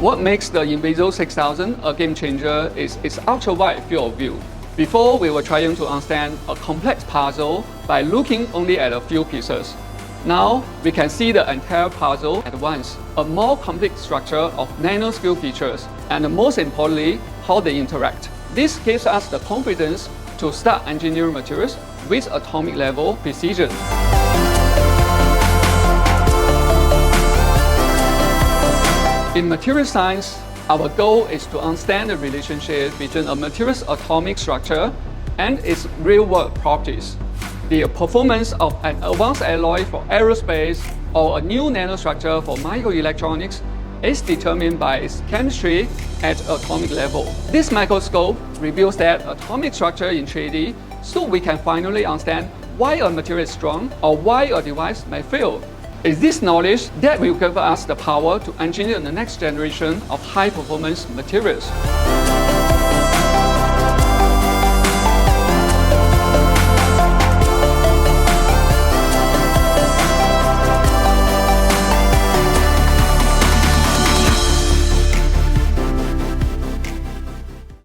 What makes the Invizo 6000 a game changer is its ultra-wide field of view. Before, we were trying to understand a complex puzzle by looking only at a few pieces. Now, we can see the entire puzzle at once, a more complete structure of nanoscale features, and most importantly, how they interact. This gives us the confidence to start engineering materials with atomic level precision. In material science, our goal is to understand the relationship between a material's atomic structure and its real-world properties. The performance of an advanced alloy for aerospace or a new nanostructure for microelectronics is determined by its chemistry at atomic level. This microscope reveals that atomic structure in 3D, so we can finally understand why a material is strong or why a device may fail. It's this knowledge that will give us the power to engineer the next generation of high-performance materials.